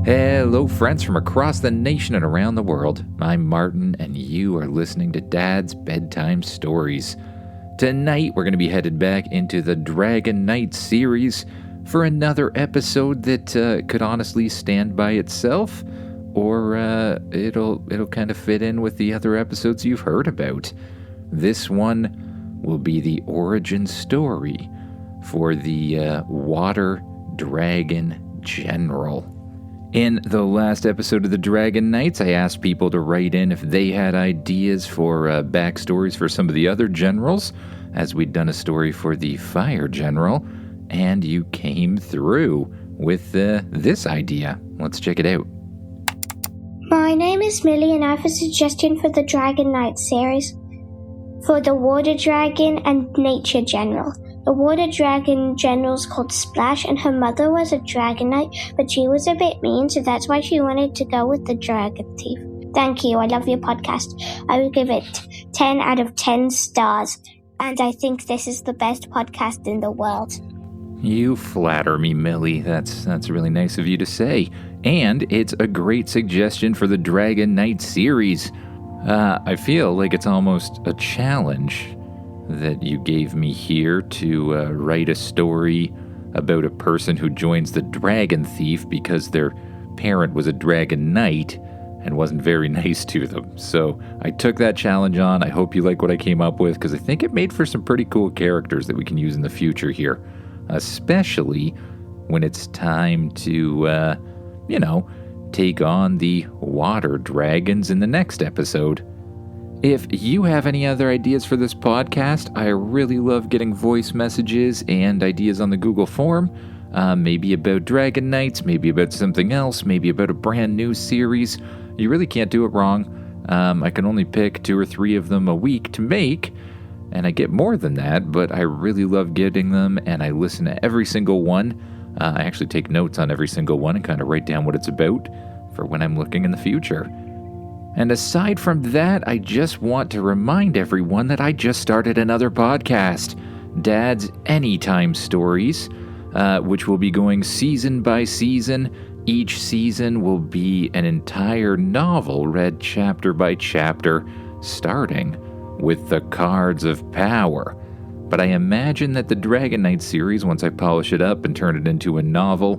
Hello, friends from across the nation and around the world. I'm Martin, and you are listening to Dad's Bedtime Stories. Tonight, we're going to be headed back into the Dragon Knight series for another episode that could honestly stand by itself, or it'll kind of fit in with the other episodes you've heard about. This one will be the origin story for the Water Dragon General. In the last episode of the Dragon Knights, I asked people to write in if they had ideas for backstories for some of the other generals, as we'd done a story for the Fire General, and you came through with this idea. Let's check it out. My name is Millie, and I have a suggestion for the Dragon Knight series for the Water Dragon and Nature General. The Water Dragon General's called Splash, and her mother was a Dragon Knight, but she was a bit mean, so that's why she wanted to go with the Dragon Thief. Thank you, I love your podcast. I would give it 10 out of 10 stars, and I think this is the best podcast in the world. You flatter me, Millie. That's really nice of you to say. And it's a great suggestion for the Dragon Knight series. I feel like it's almost a challenge that you gave me here to write a story about a person who joins the Dragon Thief because their parent was a Dragon Knight and wasn't very nice to them. So I took that challenge on. I hope you like what I came up with, because I think it made for some pretty cool characters that we can use in the future here, especially when it's time to, take on the water dragons in the next episode. If you have any other ideas for this podcast, I really love getting voice messages and ideas on the Google form. Maybe about Dragon Knights, maybe about something else, maybe about a brand new series. You really can't do it wrong. I can only pick 2 or 3 of them a week to make, and I get more than that, but I really love getting them, and I listen to every single one. I actually take notes on every single one and kind of write down what it's about for when I'm looking in the future. And aside from that, I just want to remind everyone that I just started another podcast, Dad's Anytime Stories, which will be going season by season. Each season will be an entire novel read chapter by chapter, starting with the Cards of Power. But I imagine that the Dragon Knight series, once I polish it up and turn it into a novel,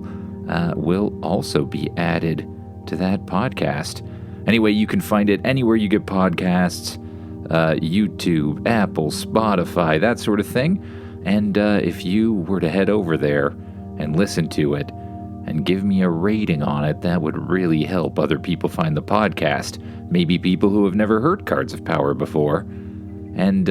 will also be added to that podcast. Anyway, you can find it anywhere you get podcasts, YouTube, Apple, Spotify, that sort of thing. And if you were to head over there and listen to it and give me a rating on it, that would really help other people find the podcast. Maybe people who have never heard Cards of Power before. And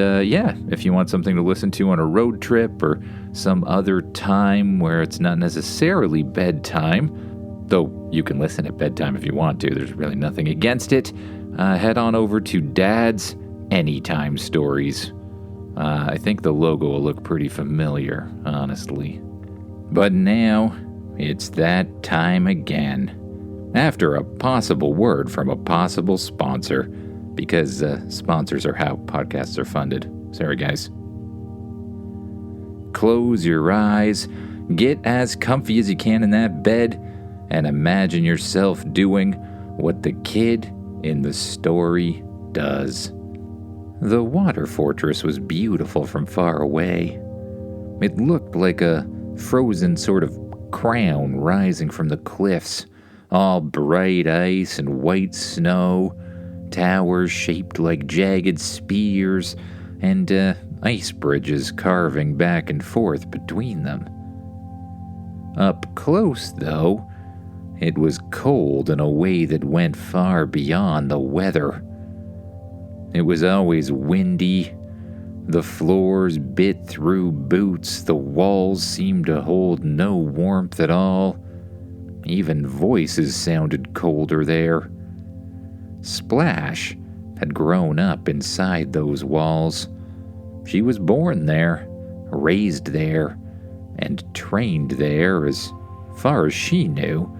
if you want something to listen to on a road trip or some other time where it's not necessarily bedtime, though you can listen at bedtime if you want to, there's really nothing against it, head on over to Dad's Anytime Stories. I think the logo will look pretty familiar, honestly. But now, it's that time again. After a possible word from a possible sponsor, because sponsors are how podcasts are funded. Sorry, guys. Close your eyes, get as comfy as you can in that bed, and imagine yourself doing what the kid in the story does. The water fortress was beautiful from far away. It looked like a frozen sort of crown rising from the cliffs, all bright ice and white snow, towers shaped like jagged spears, and ice bridges carving back and forth between them. Up close, though, it was cold in a way that went far beyond the weather. It was always windy. The floors bit through boots. The walls seemed to hold no warmth at all. Even voices sounded colder there. Splash had grown up inside those walls. She was born there, raised there, and trained there. As far as she knew,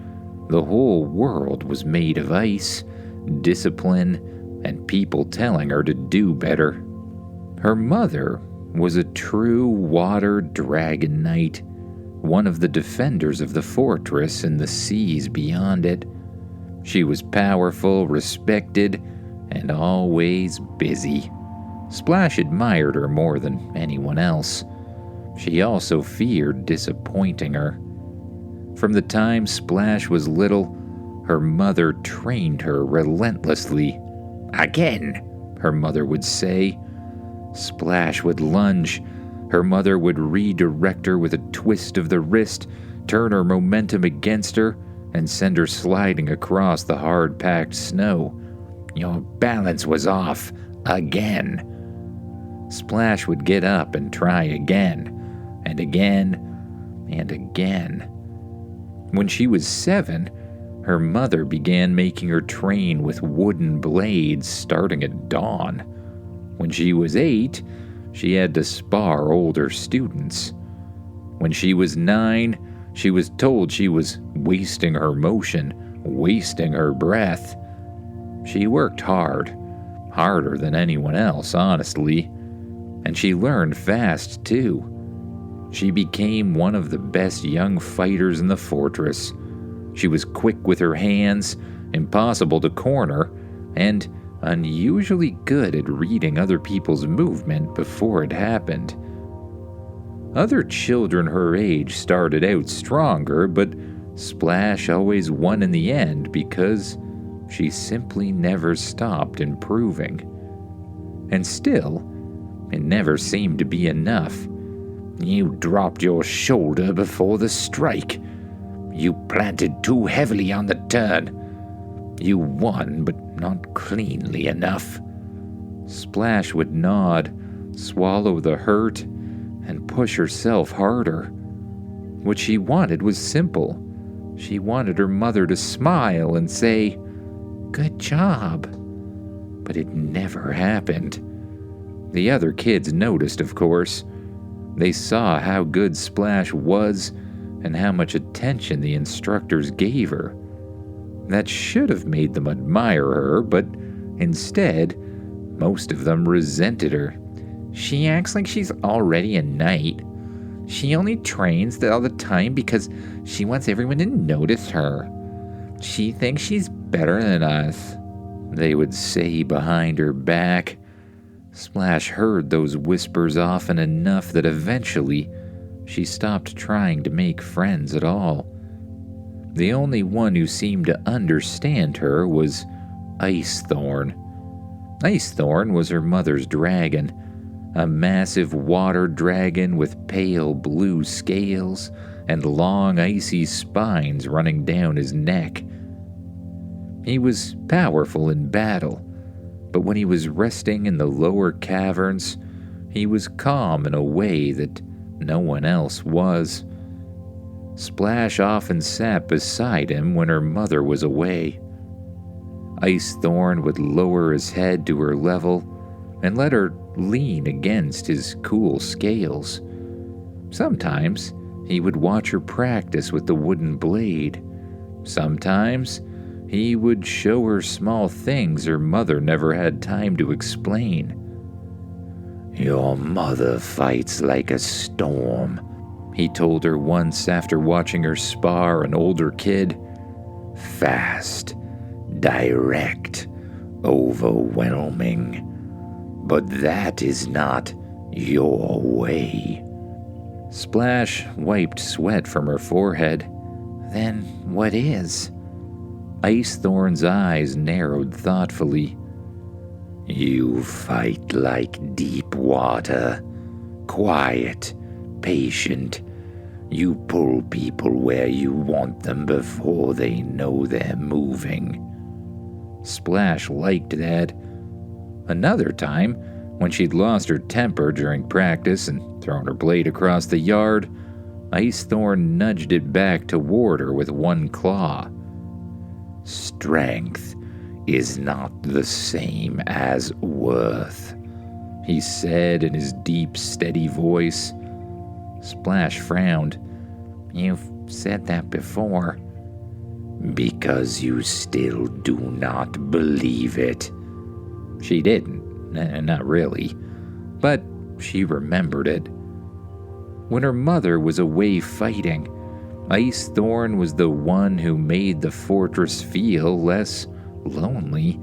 the whole world was made of ice, discipline, and people telling her to do better. Her mother was a true water dragon knight, one of the defenders of the fortress and the seas beyond it. She was powerful, respected, and always busy. Splash admired her more than anyone else. She also feared disappointing her. From the time Splash was little, her mother trained her relentlessly. "Again," her mother would say. Splash would lunge. Her mother would redirect her with a twist of the wrist, turn her momentum against her, and send her sliding across the hard-packed snow. "Your balance was off. Again." Splash would get up and try again, and again, and again. When she was 7, her mother began making her train with wooden blades starting at dawn. When she was 8, she had to spar older students. When she was 9, she was told she was wasting her motion, wasting her breath. She worked hard, harder than anyone else, honestly, and she learned fast, too. She became one of the best young fighters in the fortress. She was quick with her hands, impossible to corner, and unusually good at reading other people's movement before it happened. Other children her age started out stronger, but Splash always won in the end because she simply never stopped improving. And still, it never seemed to be enough. "You dropped your shoulder before the strike. You planted too heavily on the turn. You won, but not cleanly enough." Splash would nod, swallow the hurt, and push herself harder. What she wanted was simple. She wanted her mother to smile and say, "Good job." But it never happened. The other kids noticed, of course. They saw how good Splash was and how much attention the instructors gave her. That should have made them admire her, but instead, most of them resented her. "She acts like she's already a knight. She only trains all the time because she wants everyone to notice her. She thinks she's better than us," they would say behind her back. Splash heard those whispers often enough that eventually she stopped trying to make friends at all. The only one who seemed to understand her was Ice Thorn. Ice Thorn was her mother's dragon, a massive water dragon with pale blue scales and long icy spines running down his neck. He was powerful in battle, but when he was resting in the lower caverns, he was calm in a way that no one else was. Splash often sat beside him when her mother was away. Ice Thorn would lower his head to her level and let her lean against his cool scales. Sometimes he would watch her practice with the wooden blade. Sometimes he would show her small things her mother never had time to explain. "Your mother fights like a storm," he told her once after watching her spar an older kid. "Fast, direct, overwhelming. But that is not your way." Splash wiped sweat from her forehead. "Then what is?" Ice Thorn's eyes narrowed thoughtfully. "You fight like deep water. Quiet, patient. You pull people where you want them before they know they're moving." Splash liked that. Another time, when she'd lost her temper during practice and thrown her blade across the yard, Ice Thorn nudged it back toward her with one claw. "Strength is not the same as worth," he said in his deep, steady voice. Splash frowned. "You've said that before." "Because you still do not believe it." She didn't, not really, but she remembered it. When her mother was away fighting, Ice Thorn was the one who made the fortress feel less lonely.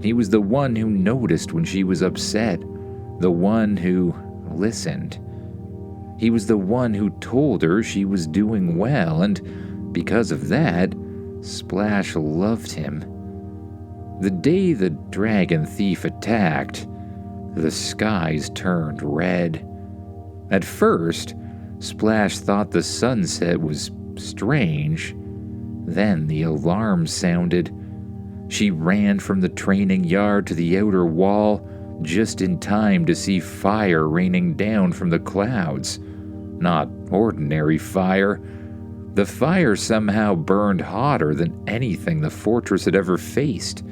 He was the one who noticed when she was upset, the one who listened. He was the one who told her she was doing well, and because of that, Splash loved him. The day the dragon thief attacked, the skies turned red. At first, Splash thought the sunset was strange. Then the alarm sounded. She ran from the training yard to the outer wall, just in time to see fire raining down from the clouds. Not ordinary fire. The fire somehow burned hotter than anything the fortress had ever faced.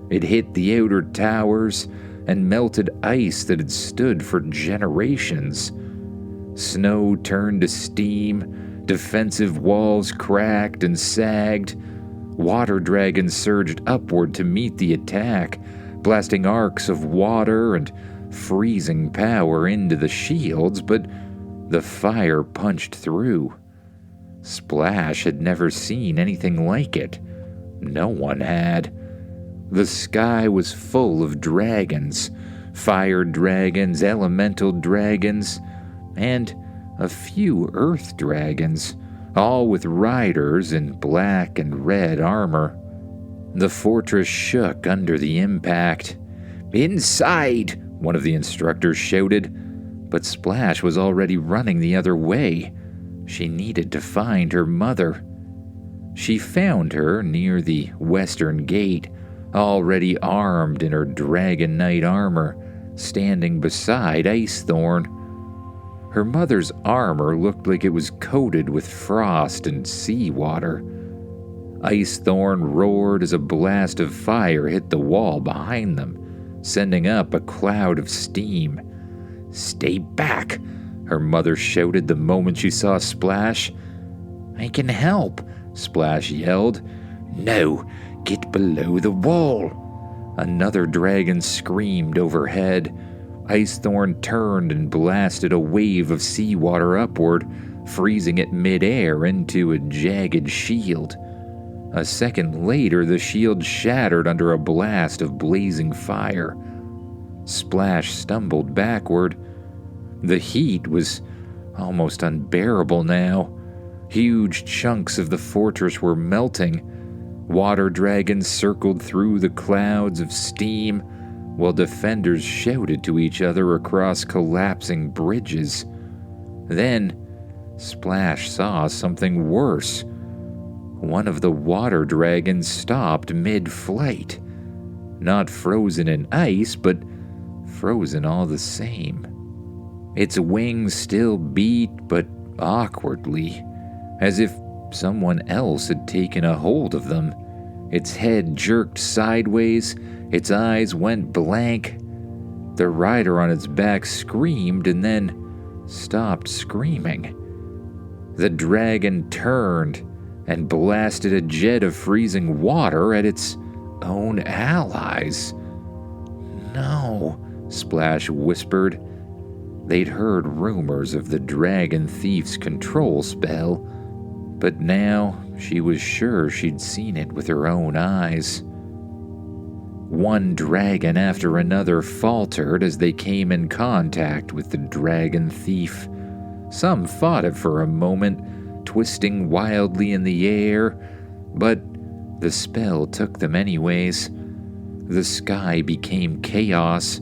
It hit the outer towers and melted ice that had stood for generations. Snow turned to steam, defensive walls cracked and sagged. Water dragons surged upward to meet the attack, blasting arcs of water and freezing power into the shields, but the fire punched through. Splash had never seen anything like it. No one had. The sky was full of dragons, fire dragons, elemental dragons, and a few earth dragons, all with riders in black and red armor. The fortress shook under the impact. "Inside!" one of the instructors shouted, but Splash was already running the other way. She needed to find her mother. She found her near the western gate, already armed in her Dragon Knight armor, standing beside Ice Thorn. Her mother's armor looked like it was coated with frost and seawater. Ice Thorn roared as a blast of fire hit the wall behind them, sending up a cloud of steam. "Stay back!" her mother shouted the moment she saw Splash. "I can help," Splash yelled. "No, get below the wall!" Another dragon screamed overhead. Ice Thorn turned and blasted a wave of seawater upward, freezing it mid-air into a jagged shield. A second later, the shield shattered under a blast of blazing fire. Splash stumbled backward. The heat was almost unbearable now. Huge chunks of the fortress were melting. Water dragons circled through the clouds of steam, while defenders shouted to each other across collapsing bridges. Then, Splash saw something worse. One of the water dragons stopped mid-flight. Not frozen in ice, but frozen all the same. Its wings still beat, but awkwardly, as if someone else had taken a hold of them. Its head jerked sideways, its eyes went blank. The rider on its back screamed and then stopped screaming. The dragon turned and blasted a jet of freezing water at its own allies. "No," Splash whispered. They'd heard rumors of the dragon thief's control spell, but now she was sure she'd seen it with her own eyes. One dragon after another faltered as they came in contact with the dragon thief. Some fought it for a moment, twisting wildly in the air, but the spell took them anyways. The sky became chaos.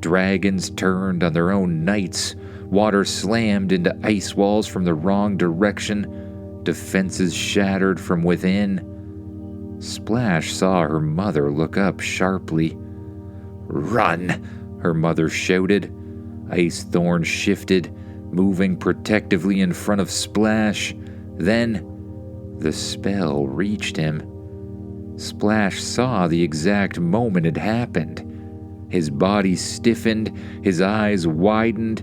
Dragons turned on their own knights. Water slammed into ice walls from the wrong direction. Defenses shattered from within. Splash saw her mother look up sharply. "Run!" her mother shouted. Ice Thorn shifted, moving protectively in front of Splash. Then, the spell reached him. Splash saw the exact moment it happened. His body stiffened, his eyes widened.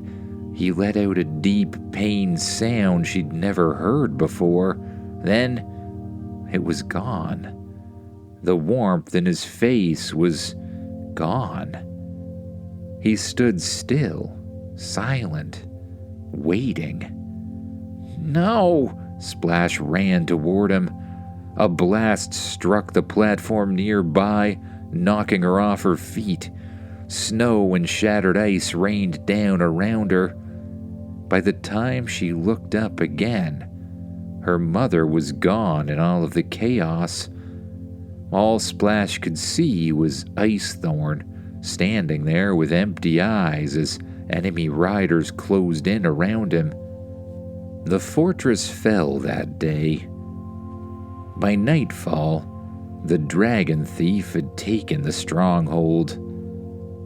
He let out a deep, pained sound she'd never heard before. Then, it was gone. The warmth in his face was gone. He stood still, silent. waiting. No! Splash ran toward him. A blast struck the platform nearby, knocking her off her feet. Snow and shattered ice rained down around her. By the time she looked up again, her mother was gone in all of the chaos. All Splash could see was Ice Thorn, standing there with empty eyes as enemy riders closed in around him. The fortress fell that day. By nightfall, the dragon thief had taken the stronghold.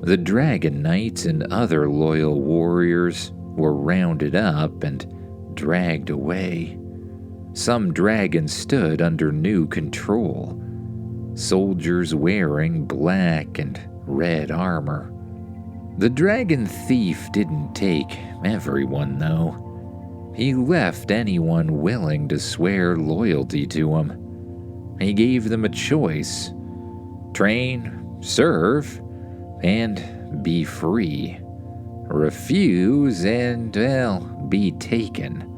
The dragon knights and other loyal warriors were rounded up and dragged away. Some dragons stood under new control, soldiers wearing black and red armor. The dragon thief didn't take everyone, though. He left anyone willing to swear loyalty to him. He gave them a choice: train, serve, and be free. Refuse and, well, be taken.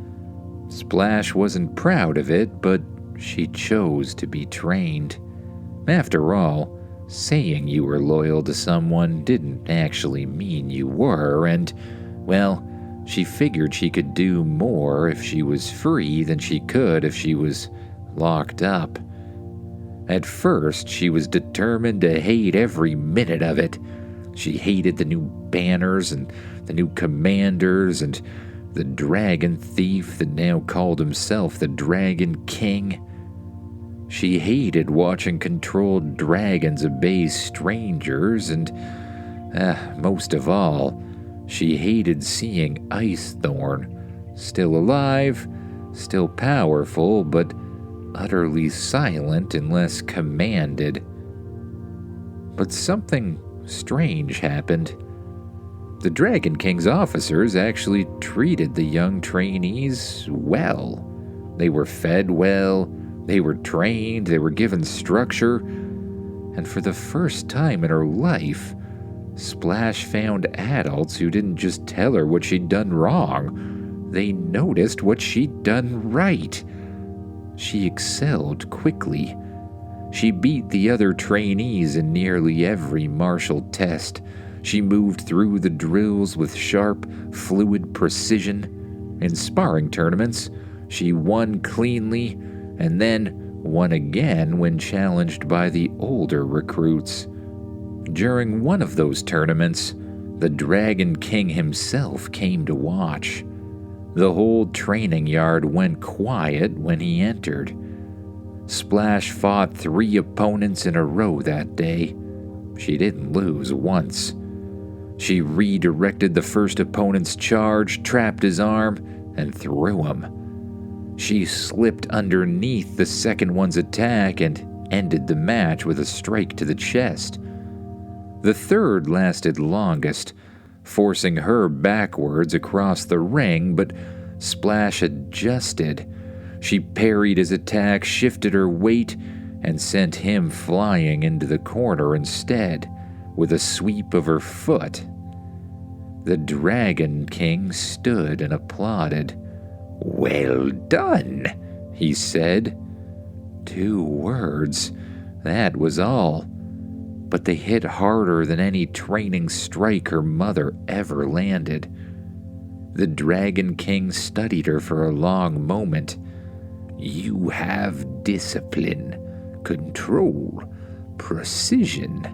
Splash wasn't proud of it, but she chose to be trained. After all, saying you were loyal to someone didn't actually mean you were, and, well, she figured she could do more if she was free than she could if she was locked up. At first, she was determined to hate every minute of it. She hated the new banners and the new commanders and the dragon thief that now called himself the Dragon King. She hated watching controlled dragons obey strangers, and most of all, she hated seeing Ice Thorn, still alive, still powerful, but utterly silent unless commanded. But something strange happened. The Dragon King's officers actually treated the young trainees well. They were fed well, they were trained, they were given structure, and for the first time in her life, Splash found adults who didn't just tell her what she'd done wrong. They noticed what she'd done right. She excelled quickly. She beat the other trainees in nearly every martial test. She moved through the drills with sharp, fluid precision. In sparring tournaments, she won cleanly, and then won again when challenged by the older recruits. During one of those tournaments, the Dragon King himself came to watch. The whole training yard went quiet when he entered. Splash fought 3 opponents in a row that day. She didn't lose once. She redirected the first opponent's charge, trapped his arm, and threw him. She slipped underneath the second one's attack and ended the match with a strike to the chest. The third lasted longest, forcing her backwards across the ring, but Splash adjusted. She parried his attack, shifted her weight, and sent him flying into the corner instead, with a sweep of her foot. The Dragon King stood and applauded. "Well done," he said. 2 words, that was all. But they hit harder than any training strike her mother ever landed. The Dragon King studied her for a long moment. "You have discipline, control, precision.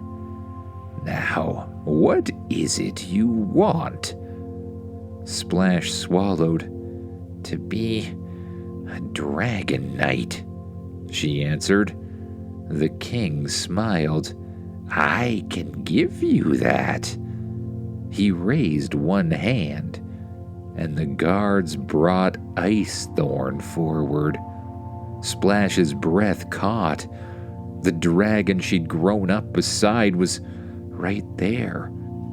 Now, what is it you want?" Splash swallowed. "To be a dragon knight," she answered. The king smiled. "I can give you that." He raised one hand, and the guards brought Ice Thorn forward. Splash's breath caught. The dragon she'd grown up beside was right there.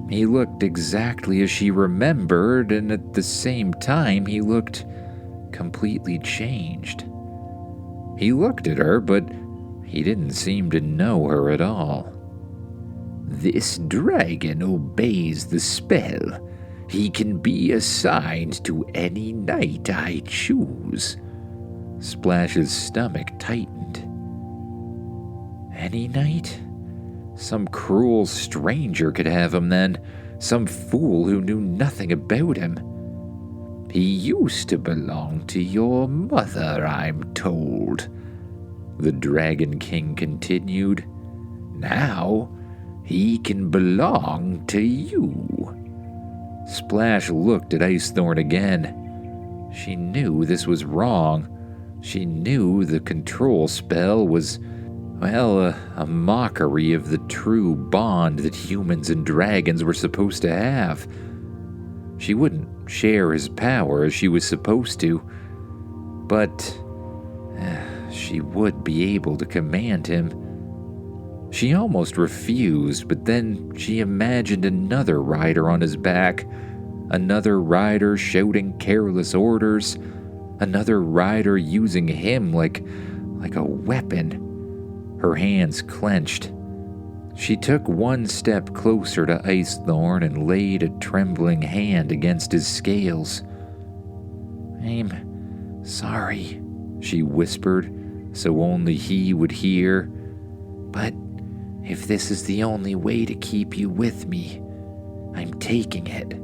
He looked exactly as she remembered, and at the same time he looked completely changed. He looked at her, but he didn't seem to know her at all. "This dragon obeys the spell. He can be assigned to any knight I choose. Splash's stomach tightened. Any knight? Some cruel stranger could have him then, some fool who knew nothing about him. He used to belong to your mother, I'm told, the Dragon King continued. Now, he can belong to you. Splash looked at Ice Thorn again. She knew this was wrong. She knew the control spell was, well, a mockery of the true bond that humans and dragons were supposed to have. She wouldn't share his power as she was supposed to, but she would be able to command him. She almost refused, but then she imagined another rider on his back, another rider shouting careless orders, another rider using him like a weapon. Her hands clenched. She took one step closer to Ice Thorn and laid a trembling hand against his scales. I'm sorry, she whispered, so only he would hear. But if this is the only way to keep you with me, I'm taking it.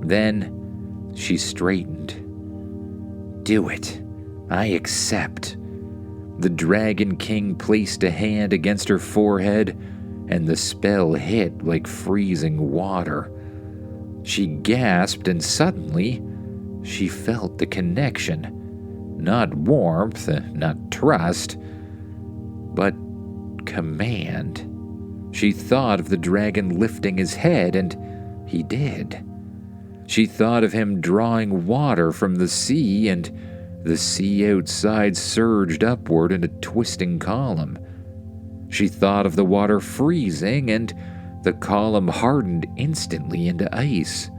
Then she straightened. Do it. I accept. The Dragon King placed a hand against her forehead, and the spell hit like freezing water. She gasped, and suddenly she felt the connection. Not warmth, not trust, but command. She thought of the dragon lifting his head, and he did. She thought of him drawing water from the sea, and the sea outside surged upward in a twisting column. She thought of the water freezing, and the column hardened instantly into ice.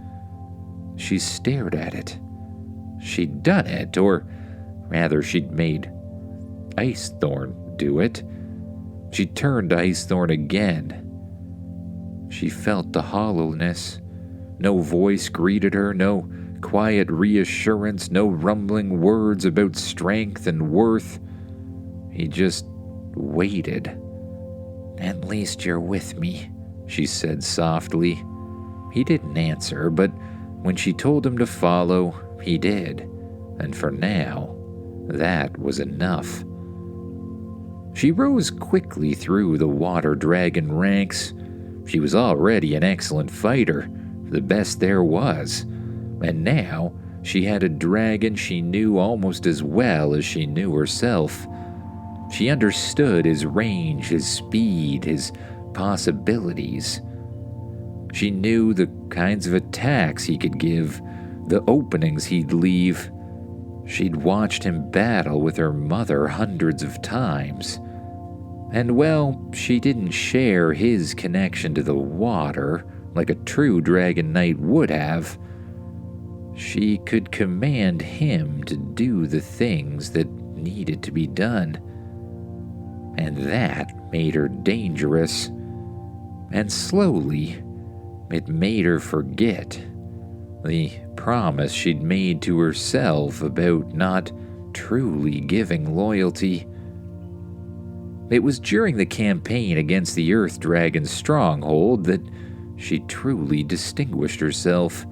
She stared at it. She'd done it, or rather, she'd made Ice Thorn do it. She turned to Ice Thorn again. She felt the hollowness. No voice greeted her, no quiet reassurance, no rumbling words about strength and worth. He just waited. At least you're with me, she said softly. He didn't answer, but when she told him to follow, he did. And for now, that was enough. She rose quickly through the water dragon ranks. She was already an excellent fighter, the best there was. And now she had a dragon she knew almost as well as she knew herself. She understood his range, his speed, his possibilities. She knew the kinds of attacks he could give, the openings he'd leave. She'd watched him battle with her mother hundreds of times. And well, she didn't share his connection to the water like a true dragon knight would have. She could command him to do the things that needed to be done. And that made her dangerous. And slowly, it made her forget the promise she'd made to herself about not truly giving loyalty. It was during the campaign against the Earth Dragon's stronghold that she truly distinguished herself.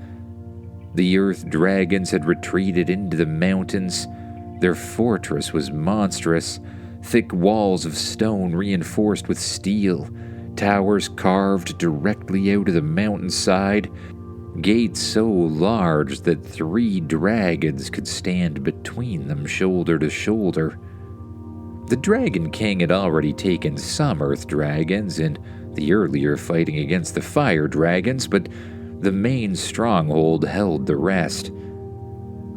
The Earth Dragons had retreated into the mountains. Their fortress was monstrous, thick walls of stone reinforced with steel, towers carved directly out of the mountainside, gates so large that 3 dragons could stand between them shoulder to shoulder. The Dragon King had already taken some Earth Dragons in the earlier fighting against the Fire Dragons, but the main stronghold held the rest.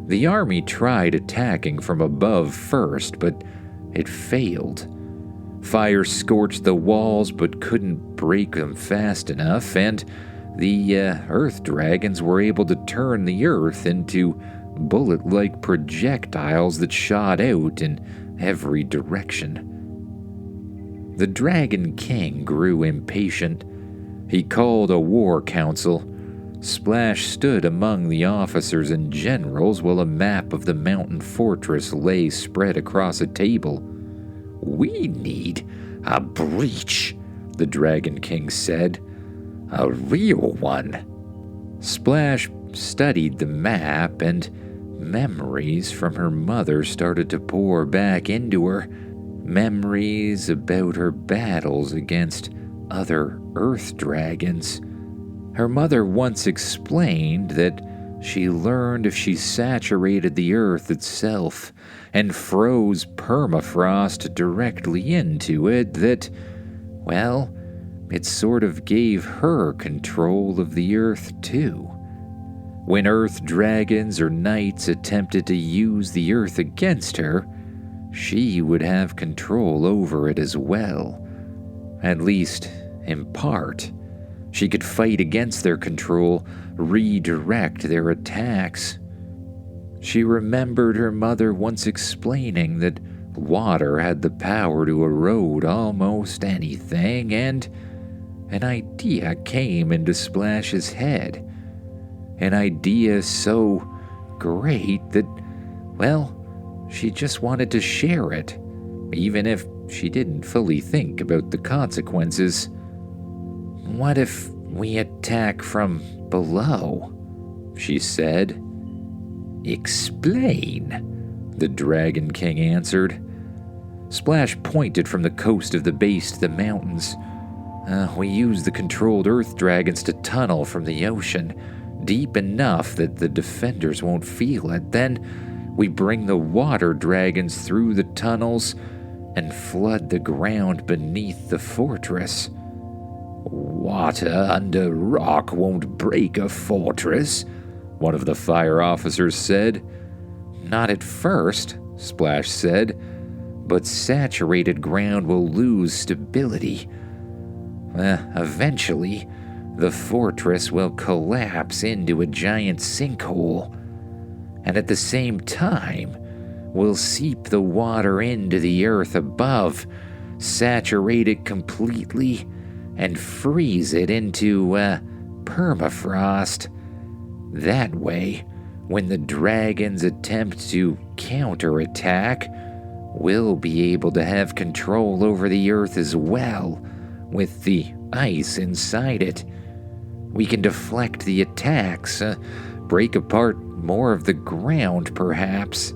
The army tried attacking from above first, but it failed. Fire scorched the walls but couldn't break them fast enough, and the Earth Dragons were able to turn the earth into bullet-like projectiles that shot out in every direction. The Dragon King grew impatient. He called a war council. Splash stood among the officers and generals while a map of the mountain fortress lay spread across a table. "We need a breach," the Dragon King said. "A real one." Splash studied the map, and memories from her mother started to pour back into her. Memories about her battles against other Earth dragons. Her mother once explained that she learned if she saturated the Earth itself and froze permafrost directly into it, that, well, it sort of gave her control of the Earth too. When Earth dragons or knights attempted to use the Earth against her, she would have control over it as well. At least, in part. She could fight against their control, redirect their attacks. She remembered her mother once explaining that water had the power to erode almost anything, and an idea came into Splash's head. An idea so great that, well, she just wanted to share it, even if she didn't fully think about the consequences. "What if we attack from below?" she said. "Explain," the Dragon King answered. Splash pointed from the coast of the base to the mountains. "We use the controlled Earth dragons to tunnel from the ocean, deep enough that the defenders won't feel it. Then we bring the water dragons through the tunnels and flood the ground beneath the fortress." "Water under rock won't break a fortress," one of the fire officers said. "Not at first," Splash said, "but saturated ground will lose stability. Eventually, the fortress will collapse into a giant sinkhole, and at the same time, we'll seep the water into the earth above, saturate it completely, and freeze it into, permafrost. That way, when the dragons attempt to counterattack, we'll be able to have control over the earth as well, with the ice inside it. We can deflect the attacks, break apart more of the ground, perhaps."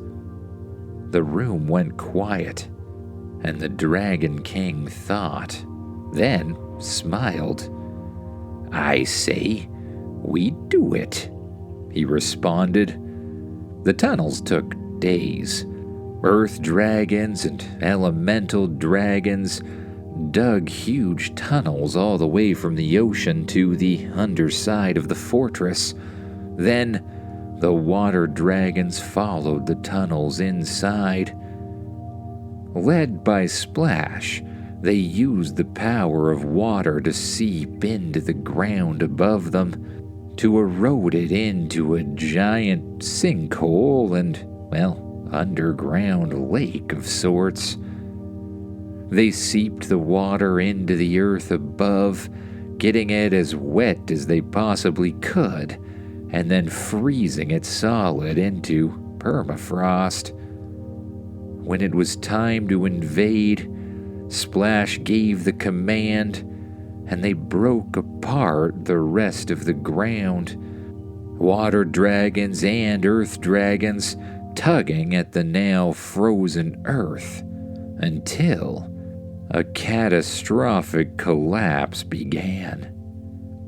The room went quiet, and the Dragon King thought, then smiled. "I say, we do it," he responded. The tunnels took days. Earth dragons and elemental dragons dug huge tunnels all the way from the ocean to the underside of the fortress. Then, the water dragons followed the tunnels inside. Led by Splash, they used the power of water to seep into the ground above them, to erode it into a giant sinkhole and, well, underground lake of sorts. They seeped the water into the earth above, getting it as wet as they possibly could, and then freezing it solid into permafrost. When it was time to invade, Splash gave the command, and they broke apart the rest of the ground. Water dragons and earth dragons tugging at the now frozen earth, until a catastrophic collapse began.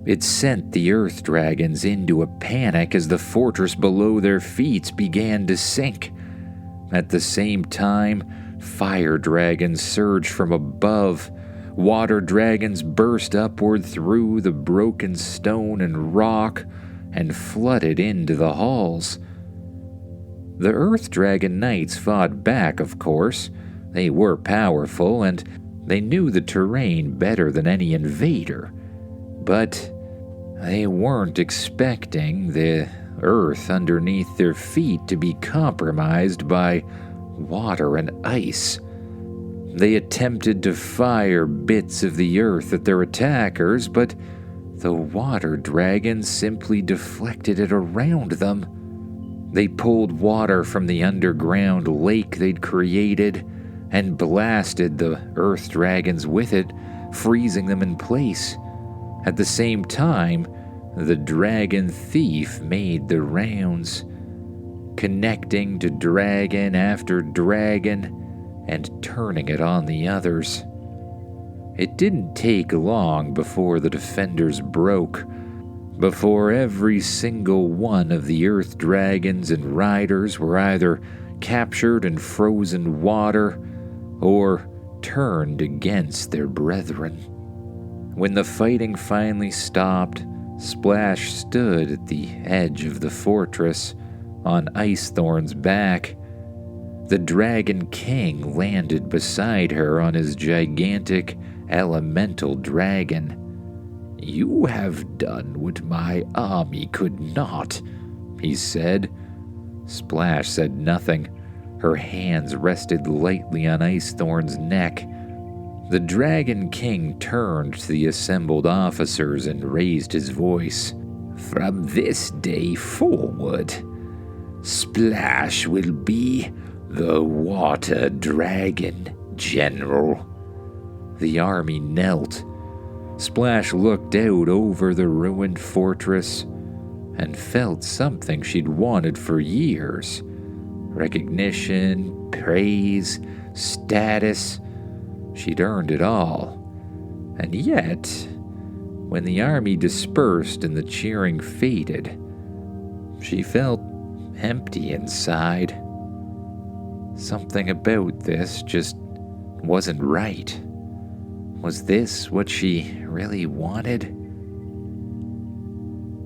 It sent the earth dragons into a panic as the fortress below their feet began to sink. At the same time, fire dragons surged from above. Water dragons burst upward through the broken stone and rock and flooded into the halls. The Earth Dragon Knights fought back, of course. They were powerful, and they knew the terrain better than any invader. But they weren't expecting the earth underneath their feet to be compromised by water and ice. They attempted to fire bits of the earth at their attackers, but The water dragons simply deflected it around them. They pulled water from the underground lake they'd created and blasted the earth dragons with it, freezing them in place. At the same time, the dragon thief made the rounds, connecting to dragon after dragon and turning it on the others. It didn't take long before the defenders broke, before every single one of the earth dragons and riders were either captured in frozen water or turned against their brethren. When the fighting finally stopped, Splash stood at the edge of the fortress on Ice Thorn's back. The Dragon King landed beside her on his gigantic elemental dragon. "You have done what my army could not," he said. Splash said nothing. Her hands rested lightly on Ice Thorn's neck. The Dragon King turned to the assembled officers and raised his voice. "From this day forward, Splash will be the Water Dragon General." The army knelt. Splash looked out over the ruined fortress and felt something she'd wanted for years. Recognition, praise, status. She'd earned it all. And yet, when the army dispersed and the cheering faded, she felt empty inside. Something about this just wasn't right. Was this what she really wanted?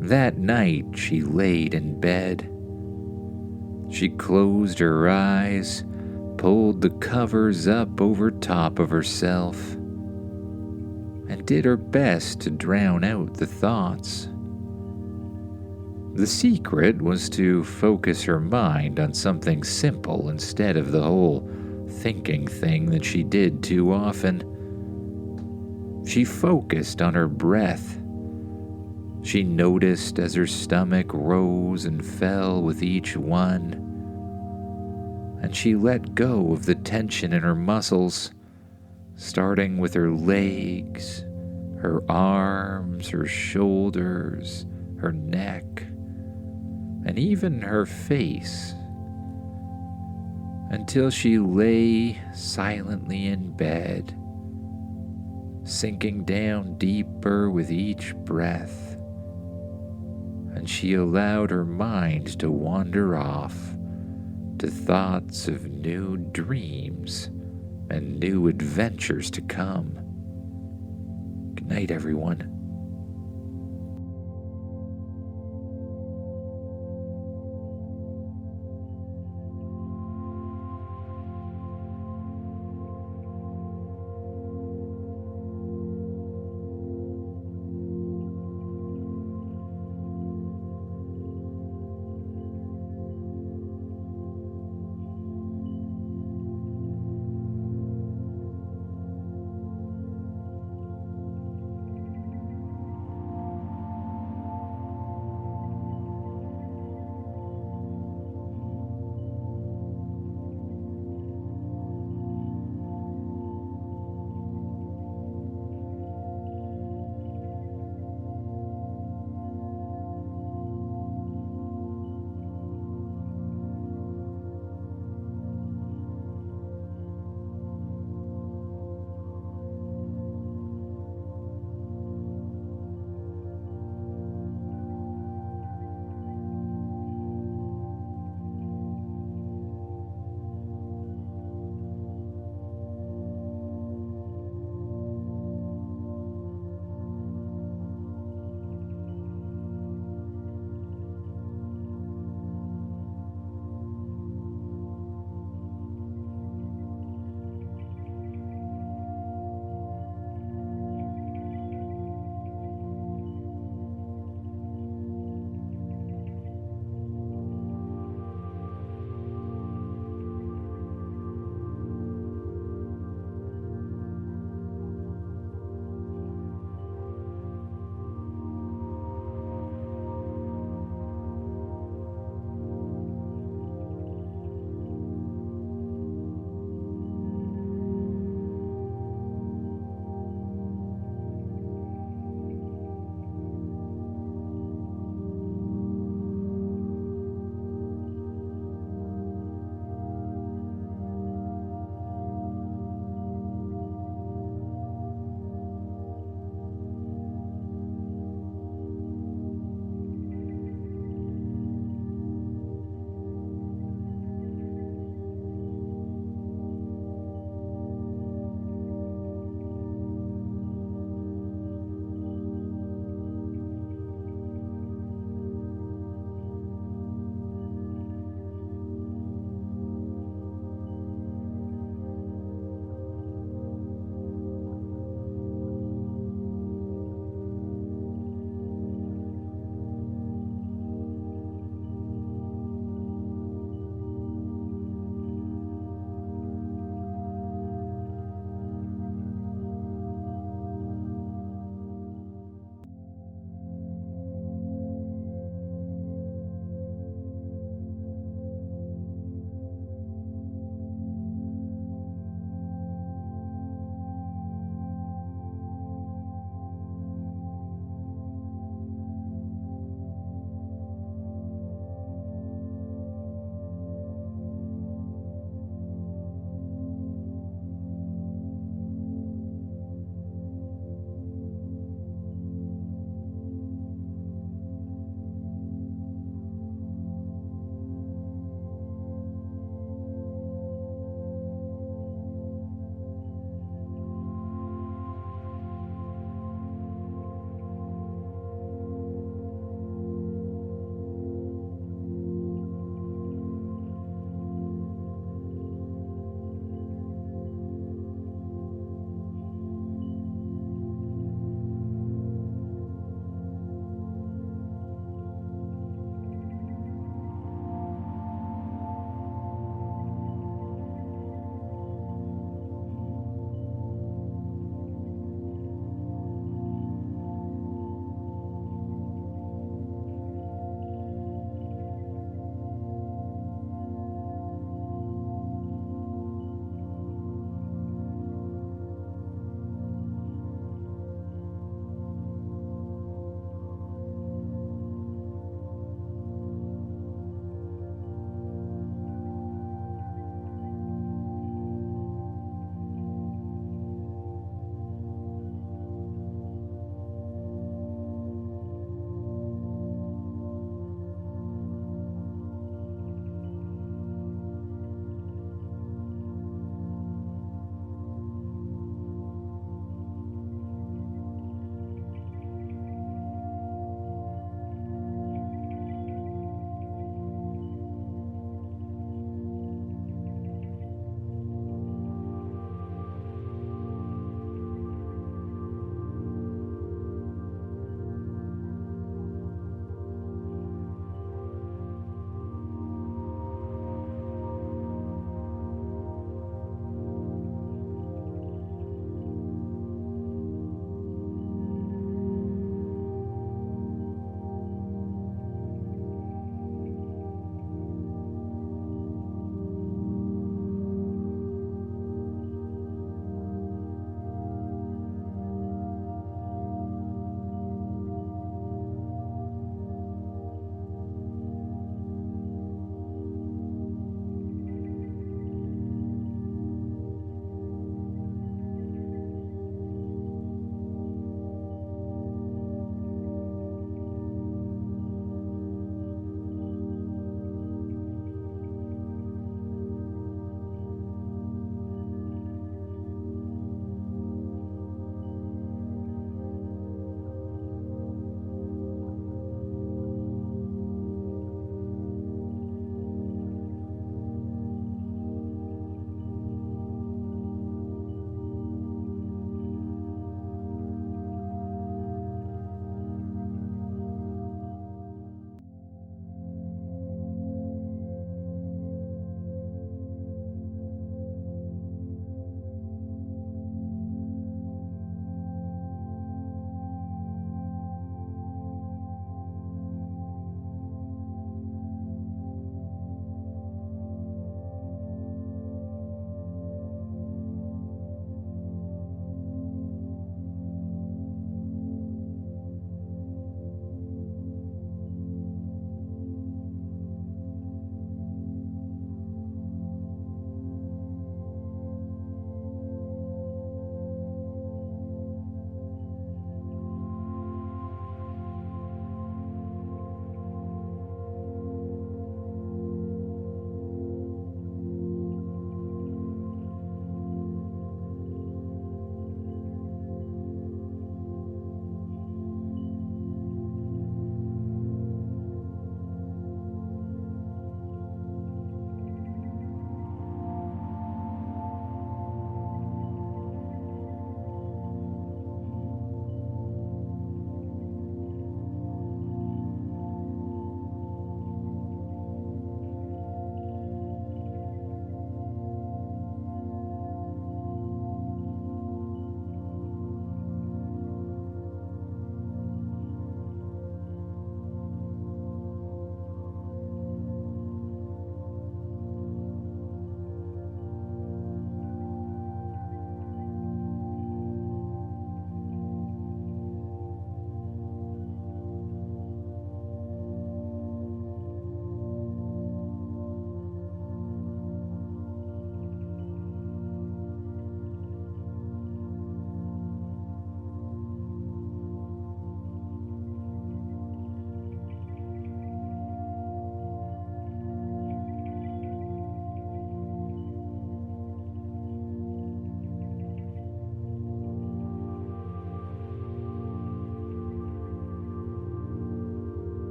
That night, she laid in bed. She closed her eyes, pulled the covers up over top of herself, and did her best to drown out the thoughts. The secret was to focus her mind on something simple instead of the whole thinking thing that she did too often. She focused on her breath. She noticed as her stomach rose and fell with each one, and she let go of the tension in her muscles, starting with her legs, her arms, her shoulders, her neck, and even her face, until she lay silently in bed, sinking down deeper with each breath, and she allowed her mind to wander off to thoughts of new dreams and new adventures to come. Good night, everyone.